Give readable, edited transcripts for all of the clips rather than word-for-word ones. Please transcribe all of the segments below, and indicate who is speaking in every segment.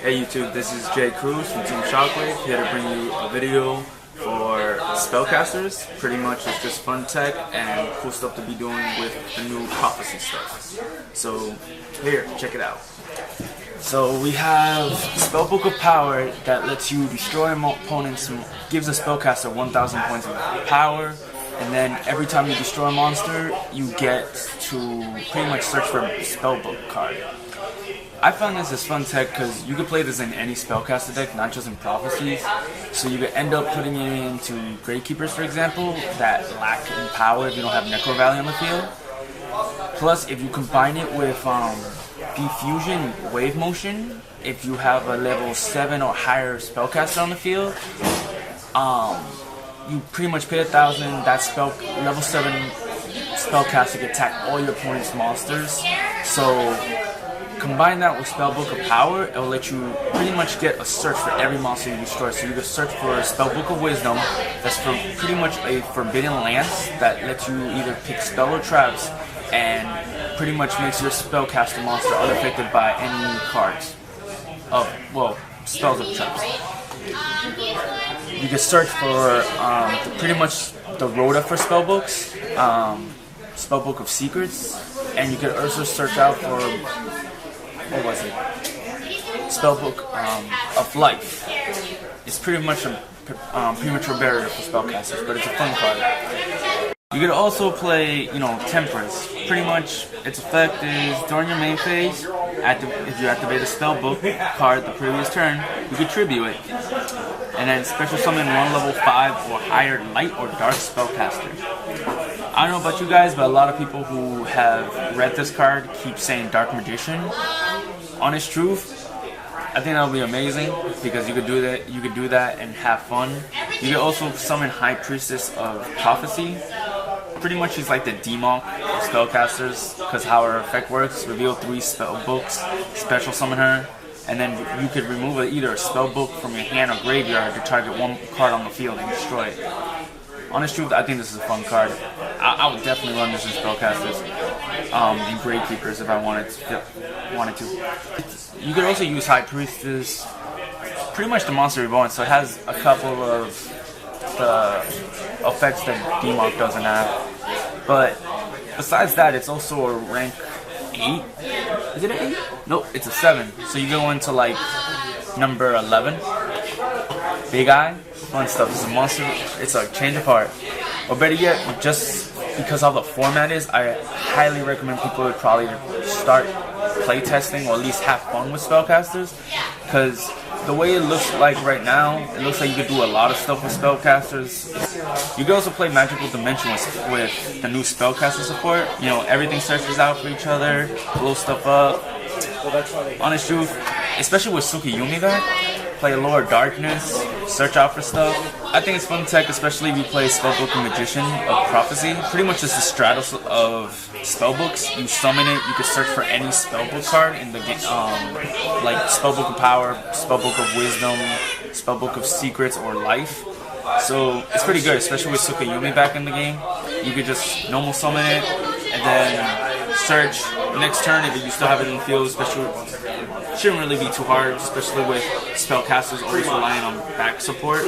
Speaker 1: Hey YouTube, this is Jay Cruz from Team Shockwave, here to bring you a video for spellcasters. Pretty much it's just fun tech and cool stuff to be doing with the new prophecy stuff. So here, check it out. So we have Spellbook of Power that lets you destroy opponents and gives a spellcaster 1,000 points of power. And then every time you destroy a monster, you get to pretty much search for a Spellbook card. I found this as fun tech because you could play this in any spellcaster deck, not just in prophecies. So you could end up putting it into Gravekeepers, for example, that lack in power if you don't have Necro Valley on the field. Plus, if you combine it with Diffusion Wave Motion, if you have a level 7 or higher spellcaster on the field, you pretty much pay 1,000. That level 7 spellcaster can attack all your opponent's monsters. So combine that with Spellbook of Power, it will let you pretty much get a search for every monster you destroy. So you can search for Spellbook of Wisdom, that's for pretty much a Forbidden Lance that lets you either pick spell or traps and pretty much makes your spellcaster monster unaffected by any cards. Spells or traps. You can search for pretty much the Rhoda for Spellbooks, Spellbook of Secrets, and you can also search out for Spellbook of Life. It's pretty much a premature barrier for spellcasters, but it's a fun card. You could also play, Temperance. Pretty much, its effect is during your main phase, if you activate a Spellbook card the previous turn, you can tribute it. And then special summon one level 5 or higher light or dark spellcaster. I don't know about you guys, but a lot of people who have read this card keep saying Dark Magician. Honest truth, I think that would be amazing because you could do that and have fun. You could also summon High Priestess of Prophecy. Pretty much she's like the Demon of spellcasters because how her effect works. Reveal 3 spellbooks, special summon her, and then you could remove either a spellbook from your hand or graveyard to target one card on the field and destroy it. Honest truth, I think this is a fun card. I would definitely run this in spellcasters, in Gravekeepers if I wanted to. You could also use High Priestess, pretty much the Monster Reborn, so it has a couple of the effects that D-Mark doesn't have. But besides that, it's also a rank 8. Is it an 8? Nope, it's a 7. So you go into like number 11. Big Eye, fun stuff. It's a monster. It's a change of heart. Or better yet, just because how the format is, I highly recommend people would probably start playtesting or at least have fun with spellcasters. Because the way it looks like right now, it looks like you could do a lot of stuff with spellcasters. You can also play Magical Dimension with the new spellcaster support. Everything searches out for each other, blow stuff up. Honest truth, especially with Tsukiyumi there, play Lord Darkness, search out for stuff. I think it's fun tech, especially if you play Spellbook and Magician of Prophecy. Pretty much it's the Stratos of Spellbooks. You summon it, you can search for any Spellbook card in the game, like Spellbook of Power, Spellbook of Wisdom, Spellbook of Secrets, or Life. So it's pretty good, especially with Tsukiyumi back in the game. You could just normal summon it, and then search next turn if you still have it in the field, especially shouldn't really be too hard, especially with spellcasters always relying on back support.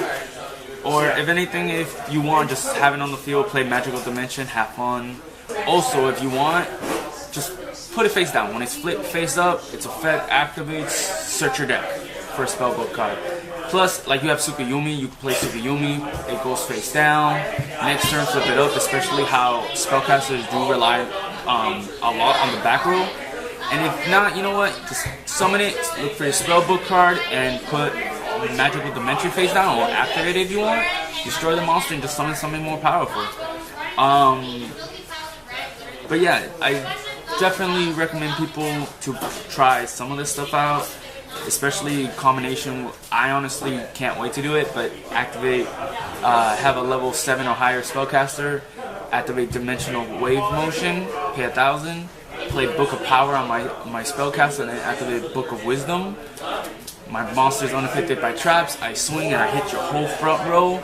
Speaker 1: Or if anything, if you want, just have it on the field, play Magical Dimension, have fun. Also, if you want, just put it face down. When it's flipped face up, its effect activates, search your deck for a Spellbook card. Plus, like you have Tsukiyumi, you can play Tsukiyumi, it goes face down. Next turn, flip it up, especially how spellcasters do rely a lot on the back row. And if not, you know what, just summon it, look for your Spellbook card, and put Magical Dimension face down, or activate it if you want. Destroy the monster and just summon something more powerful. But yeah, I definitely recommend people to try some of this stuff out, especially combination. I honestly can't wait to do it, but activate, have a level 7 or higher spellcaster, activate Dimensional Wave Motion, pay 1,000, play Book of Power on my spellcaster, and then activate Book of Wisdom. My monster is unaffected by traps. I swing and I hit your whole front row.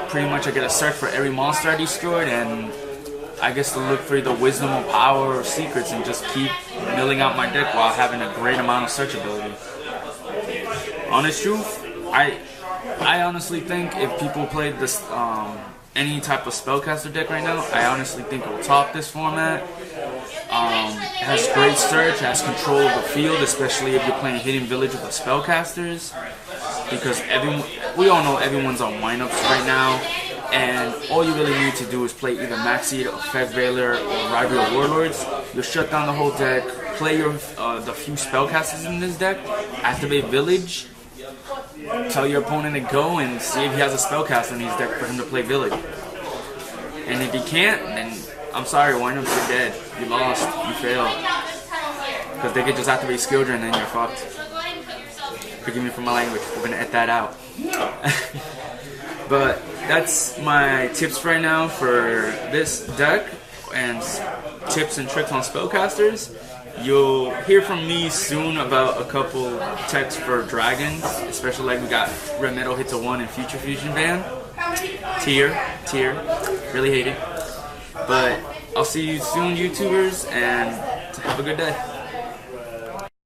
Speaker 1: Pretty much I get a search for every monster I destroyed, and I guess to look for either wisdom or power or secrets and just keep milling out my deck while having a great amount of search ability. Honest truth, I honestly think if people played this any type of spellcaster deck right now, I honestly think it will top this format. It has great search, it has control of the field, especially if you're playing Hidden Village with the spellcasters, because we all know everyone's on windups right now, and all you really need to do is play either Maxi or Fed Veiler or Rivalry of Warlords. You'll shut down the whole deck, play your the few spellcasters in this deck, activate Village, tell your opponent to go, and see if he has a spellcaster in his deck for him to play Village. And if he can't, then I'm sorry, windups are dead. You lost, you failed. Because they could just activate Skill Drain and then you're fucked. Forgive me for my language, we're gonna edit that out. But that's my tips right now for this deck, and tips and tricks on spellcasters. You'll hear from me soon about a couple techs for dragons, especially like we got Red Metal hits a 1 in Future Fusion Ban. Tier, really hate it. But I'll see you soon, YouTubers, and have a good day.